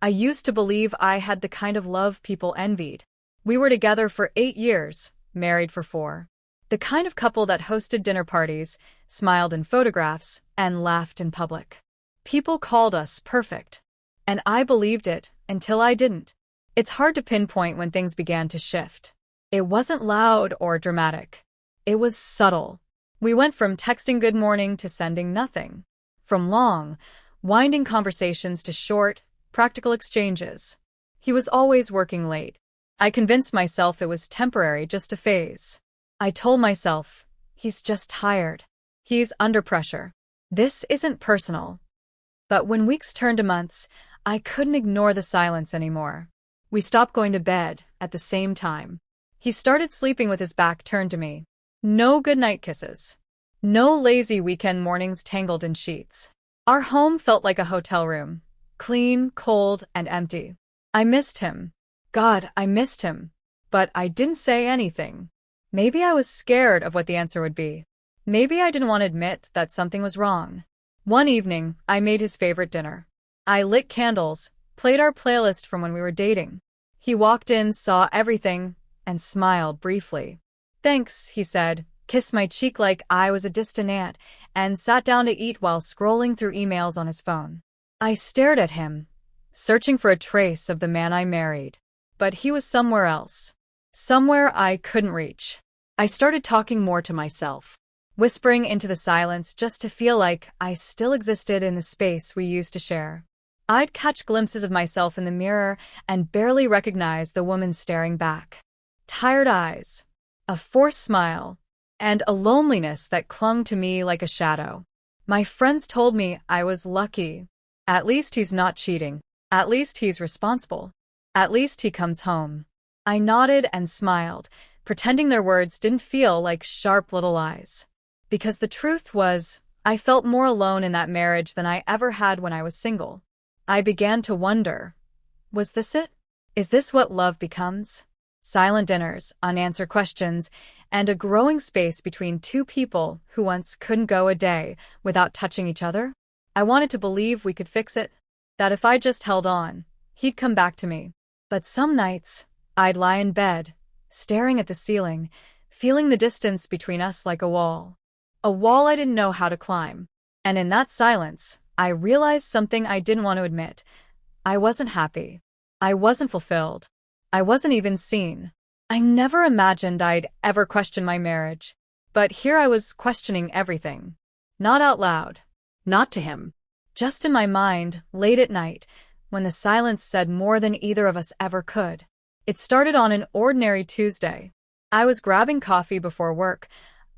I used to believe I had the kind of love people envied. We were together for 8 years, married for 4. The kind of couple that hosted dinner parties, smiled in photographs, and laughed in public. People called us perfect. And I believed it until I didn't. It's hard to pinpoint when things began to shift. It wasn't loud or dramatic. It was subtle. We went from texting good morning to sending nothing. From long, winding conversations to short, practical exchanges. He was always working late. I convinced myself it was temporary, just a phase. I told myself, he's just tired. He's under pressure. This isn't personal. But when weeks turned to months, I couldn't ignore the silence anymore. We stopped going to bed at the same time. He started sleeping with his back turned to me. No goodnight kisses. No lazy weekend mornings tangled in sheets. Our home felt like a hotel room. Clean, cold, and empty. I missed him. God, I missed him. But I didn't say anything. Maybe I was scared of what the answer would be. Maybe I didn't want to admit that something was wrong. One evening, I made his favorite dinner. I lit candles, played our playlist from when we were dating. He walked in, saw everything, and smiled briefly. Thanks, he said, kissed my cheek like I was a distant aunt, and sat down to eat while scrolling through emails on his phone. I stared at him, searching for a trace of the man I married. But he was somewhere else. Somewhere I couldn't reach. I started talking more to myself, whispering into the silence just to feel like I still existed in the space we used to share. I'd catch glimpses of myself in the mirror and barely recognize the woman staring back. Tired eyes, a forced smile, and a loneliness that clung to me like a shadow. My friends told me I was lucky. At least he's not cheating. At least he's responsible. At least he comes home. I nodded and smiled, pretending their words didn't feel like sharp little lies. Because the truth was, I felt more alone in that marriage than I ever had when I was single. I began to wonder, was this it? Is this what love becomes? Silent dinners, unanswered questions, and a growing space between two people who once couldn't go a day without touching each other? I wanted to believe we could fix it, that if I just held on, he'd come back to me. But some nights, I'd lie in bed, staring at the ceiling, feeling the distance between us like a wall. A wall I didn't know how to climb. And in that silence, I realized something I didn't want to admit. I wasn't happy. I wasn't fulfilled. I wasn't even seen. I never imagined I'd ever question my marriage. But here I was questioning everything. Not out loud. Not to him. Just in my mind, late at night, when the silence said more than either of us ever could. It started on an ordinary Tuesday. I was grabbing coffee before work,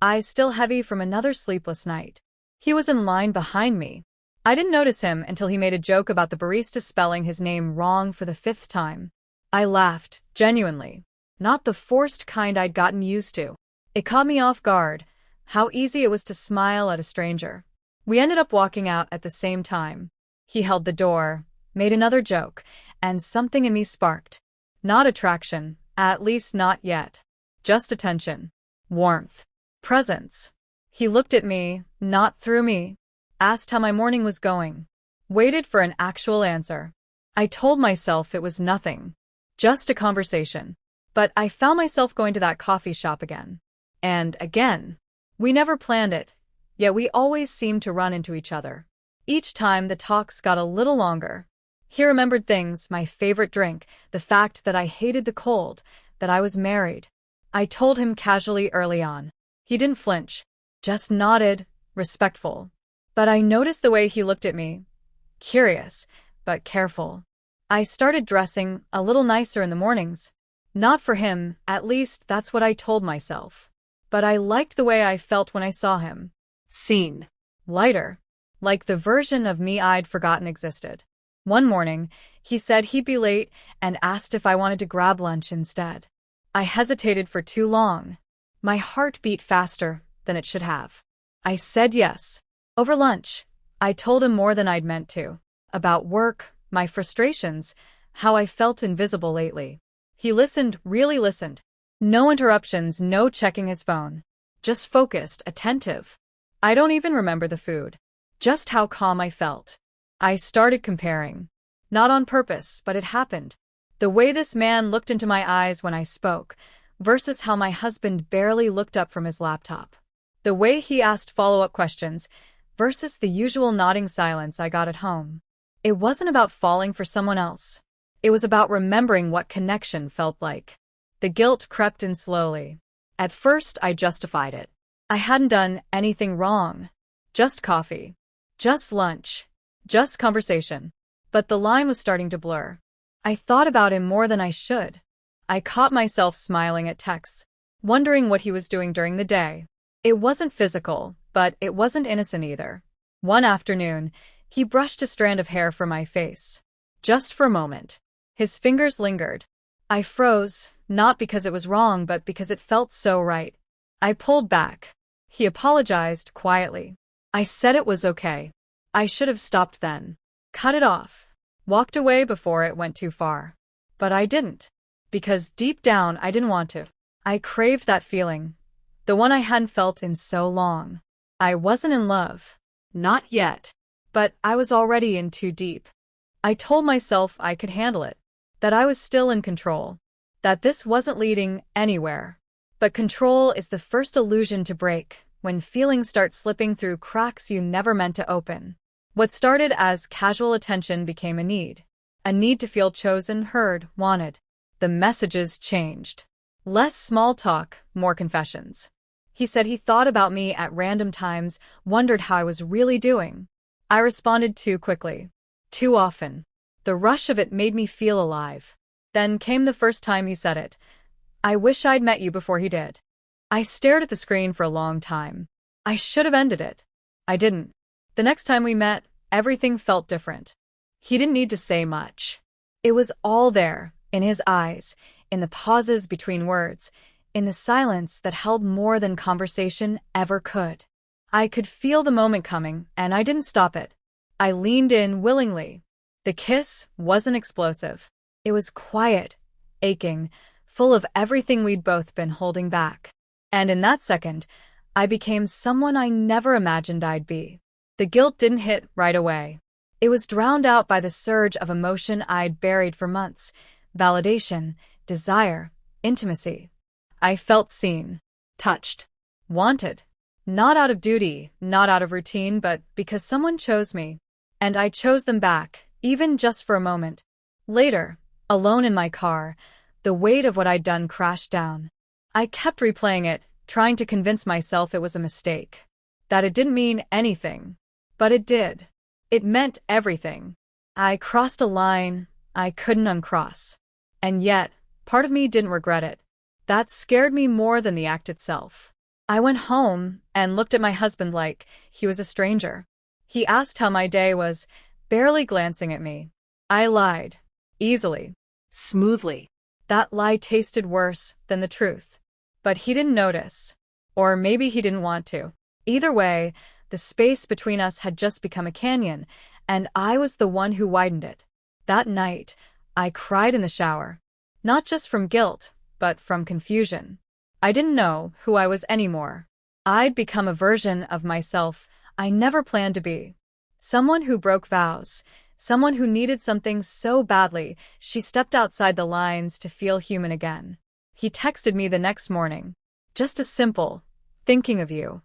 eyes still heavy from another sleepless night. He was in line behind me. I didn't notice him until he made a joke about the barista spelling his name wrong for the 5th time. I laughed, genuinely. Not the forced kind I'd gotten used to. It caught me off guard, how easy it was to smile at a stranger. We ended up walking out at the same time. He held the door, made another joke, and something in me sparked. Not attraction, at least not yet. Just attention. Warmth. Presence. He looked at me, not through me. Asked how my morning was going. Waited for an actual answer. I told myself it was nothing. Just a conversation. But I found myself going to that coffee shop again. And again. We never planned it, yet we always seemed to run into each other. Each time the talks got a little longer. He remembered things, my favorite drink, the fact that I hated the cold, that I was married. I told him casually early on. He didn't flinch, just nodded, respectful. But I noticed the way he looked at me. Curious, but careful. I started dressing a little nicer in the mornings. Not for him, at least that's what I told myself. But I liked the way I felt when I saw him. Seen. Lighter. Like the version of me I'd forgotten existed. One morning, he said he'd be late and asked if I wanted to grab lunch instead. I hesitated for too long. My heart beat faster than it should have. I said yes. Over lunch, I told him more than I'd meant to. About work, my frustrations, how I felt invisible lately. He listened, really listened. No interruptions, no checking his phone. Just focused, attentive. I don't even remember the food. Just how calm I felt. I started comparing. Not on purpose, but it happened. The way this man looked into my eyes when I spoke, versus how my husband barely looked up from his laptop. The way he asked follow-up questions, versus the usual nodding silence I got at home. It wasn't about falling for someone else. It was about remembering what connection felt like. The guilt crept in slowly. At first, I justified it. I hadn't done anything wrong. Just coffee. Just lunch. Just conversation. But the line was starting to blur. I thought about him more than I should. I caught myself smiling at texts, wondering what he was doing during the day. It wasn't physical, but it wasn't innocent either. One afternoon, he brushed a strand of hair from my face. Just for a moment. His fingers lingered. I froze, not because it was wrong, but because it felt so right. I pulled back. He apologized quietly. I said it was okay. I should have stopped then. Cut it off. Walked away before it went too far. But I didn't. Because deep down, I didn't want to. I craved that feeling. The one I hadn't felt in so long. I wasn't in love. Not yet. But I was already in too deep. I told myself I could handle it. That I was still in control. That this wasn't leading anywhere. But control is the first illusion to break, when feelings start slipping through cracks you never meant to open. What started as casual attention became a need. A need to feel chosen, heard, wanted. The messages changed. Less small talk, more confessions. He said he thought about me at random times, wondered how I was really doing. I responded too quickly. Too often. The rush of it made me feel alive. Then came the first time he said it. I wish I'd met you before he did. I stared at the screen for a long time. I should have ended it. I didn't. The next time we met, everything felt different. He didn't need to say much. It was all there, in his eyes, in the pauses between words, in the silence that held more than conversation ever could. I could feel the moment coming, and I didn't stop it. I leaned in willingly. The kiss wasn't explosive. It was quiet, aching, full of everything we'd both been holding back. And in that second, I became someone I never imagined I'd be. The guilt didn't hit right away. It was drowned out by the surge of emotion I'd buried for months. Validation, desire, intimacy. I felt seen, touched, wanted. Not out of duty, not out of routine, but because someone chose me. And I chose them back, even just for a moment. Later, alone in my car, the weight of what I'd done crashed down. I kept replaying it, trying to convince myself it was a mistake. That it didn't mean anything. But it did. It meant everything. I crossed a line I couldn't uncross. And yet, part of me didn't regret it. That scared me more than the act itself. I went home and looked at my husband like he was a stranger. He asked how my day was, barely glancing at me. I lied. Easily. Smoothly. That lie tasted worse than the truth. But he didn't notice. Or maybe he didn't want to. Either way, the space between us had just become a canyon, and I was the one who widened it. That night, I cried in the shower. Not just from guilt, but from confusion. I didn't know who I was anymore. I'd become a version of myself I never planned to be. Someone who broke vows. Someone who needed something so badly she stepped outside the lines to feel human again. He texted me the next morning. Just a simple, thinking of you.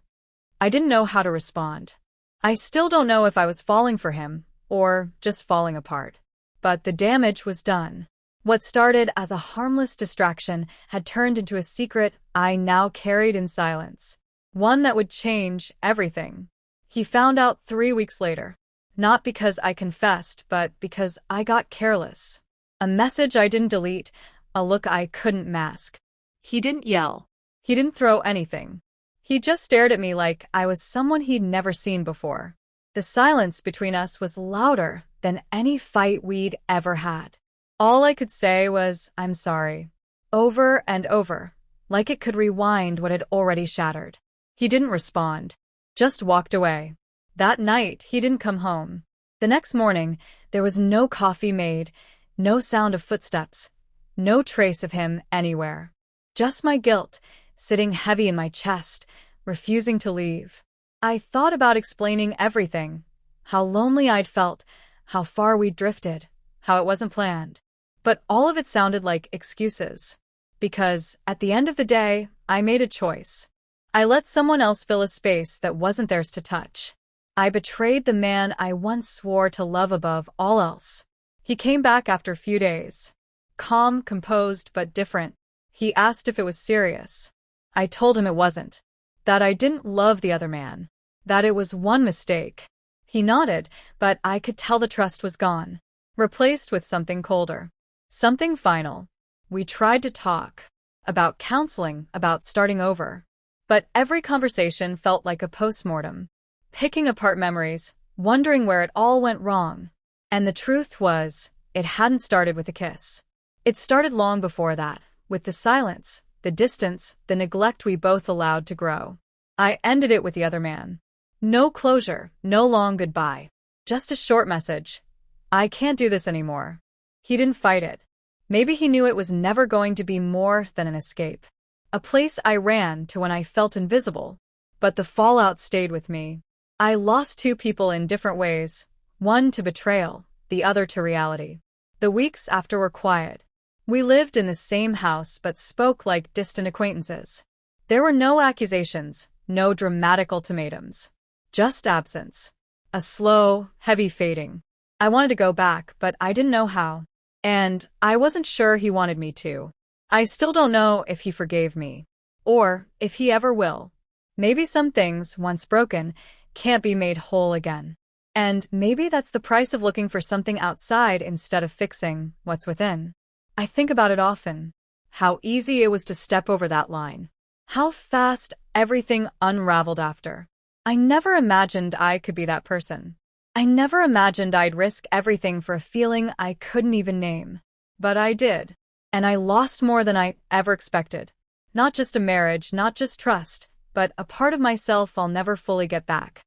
I didn't know how to respond. I still don't know if I was falling for him, or just falling apart. But the damage was done. What started as a harmless distraction had turned into a secret I now carried in silence. One that would change everything. He found out 3 weeks later. Not because I confessed, but because I got careless. A message I didn't delete, a look I couldn't mask. He didn't yell. He didn't throw anything. He just stared at me like I was someone he'd never seen before. The silence between us was louder than any fight we'd ever had. All I could say was, "I'm sorry." Over and over, like it could rewind what had already shattered. He didn't respond. Just walked away. That night, he didn't come home. The next morning, there was no coffee made, no sound of footsteps, no trace of him anywhere. Just my guilt, sitting heavy in my chest, refusing to leave. I thought about explaining everything. How lonely I'd felt, how far we'd drifted, how it wasn't planned. But all of it sounded like excuses. Because, at the end of the day, I made a choice. I let someone else fill a space that wasn't theirs to touch. I betrayed the man I once swore to love above all else. He came back after a few days. Calm, composed, but different. He asked if it was serious. I told him it wasn't. That I didn't love the other man. That it was one mistake. He nodded, but I could tell the trust was gone. Replaced with something colder. Something final. We tried to talk. About counseling, about starting over. But every conversation felt like a postmortem. Picking apart memories, wondering where it all went wrong. And the truth was, it hadn't started with a kiss. It started long before that, with the silence, the distance, the neglect we both allowed to grow. I ended it with the other man. No closure, no long goodbye. Just a short message. I can't do this anymore. He didn't fight it. Maybe he knew it was never going to be more than an escape. A place I ran to when I felt invisible. But the fallout stayed with me. I lost two people in different ways, one to betrayal, the other to reality. The weeks after were quiet. We lived in the same house but spoke like distant acquaintances. There were no accusations, no dramatic ultimatums. Just absence. A slow, heavy fading. I wanted to go back, but I didn't know how. And I wasn't sure he wanted me to. I still don't know if he forgave me. Or if he ever will. Maybe some things, once broken, can't be made whole again. And maybe that's the price of looking for something outside instead of fixing what's within. I think about it often. How easy it was to step over that line. How fast everything unraveled after. I never imagined I could be that person. I never imagined I'd risk everything for a feeling I couldn't even name. But I did. And I lost more than I ever expected. Not just a marriage, not just trust, but a part of myself I'll never fully get back.